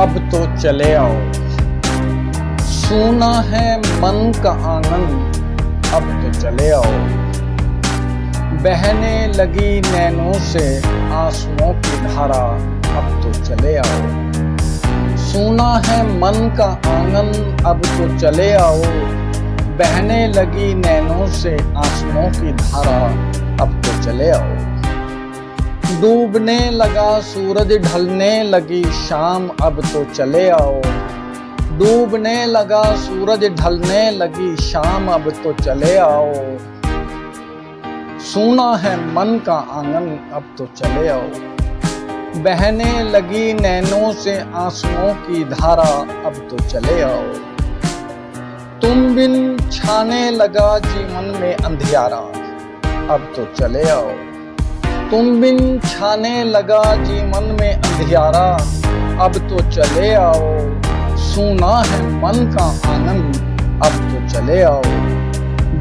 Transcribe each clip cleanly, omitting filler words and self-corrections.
अब तो चले आओ। सूना है मन का आंगन, अब तो चले आओ। बहने लगी नैनों से आंसुओं की धारा, अब तो चले आओ। सूना है मन का आंगन, अब तो चले आओ। बहने लगी नैनों से आंसुओं की धारा, अब तो चले आओ। डूबने लगा सूरज, ढलने लगी शाम, अब तो चले आओ। डूबने लगा सूरज, ढलने लगी शाम, अब तो चले आओ। सूना है मन का आंगन, अब तो चले आओ। बहने लगी नैनों से आंसुओं की धारा, अब तो चले आओ। तुम बिन छाने लगा जीवन में अंधियारा, अब तो चले आओ। तुम बिन छाने लगा जीवन में अंधियारा, अब तो चले आओ। सूना है मन का आंगन, अब तो चले आओ।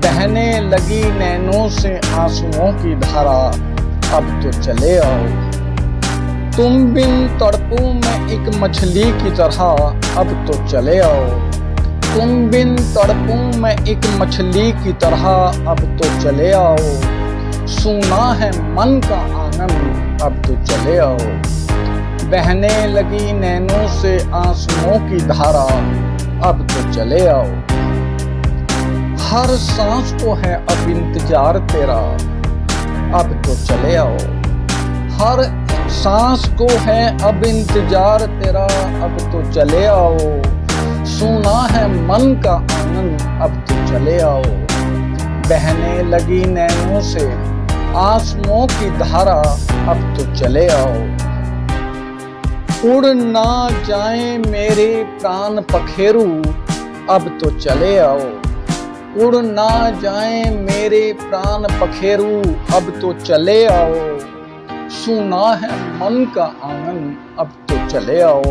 बहने लगी नैनों से आंसुओं की धारा, अब तो चले आओ। तुम बिन तड़पूं मैं एक मछली की तरह, अब तो चले आओ। तुम बिन तड़पूं मैं एक मछली की तरह, अब तो चले आओ। सूना है मन का आंगन, अब तो चले आओ। बहने लगी नैनों से आंसुओं की धारा, अब तो चले आओ। हर सांस को है अब इंतजार तेरा, अब तो चले आओ। हर सांस को है अब इंतजार तेरा, अब तो चले आओ। सूना है मन का आंगन, अब तो चले आओ। बहने लगी नैनों से आंसुओं की धारा, अब तो चले आओ। उड़ ना जाए मेरे प्राण पखेरू, अब तो चले आओ। उड़ ना जाए मेरे प्राण पखेरू, अब तो चले आओ। सूना है मन का आंगन, अब तो चले आओ।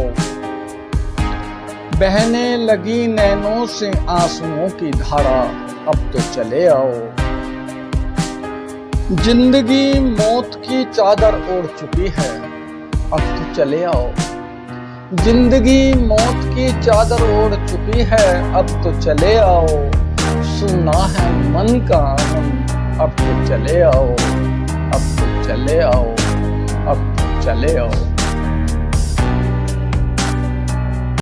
बहने लगी नैनों से आंसुओं की धारा, अब तो चले आओ। जिंदगी मौत की चादर ओढ़ चुकी है, अब तो चले आओ। जिंदगी मौत की चादर ओढ़ चुकी है, अब तो चले आओ। सूना है मन का आंगन, अब तो चले आओ। अब तो चले आओ, अब तो चले आओ।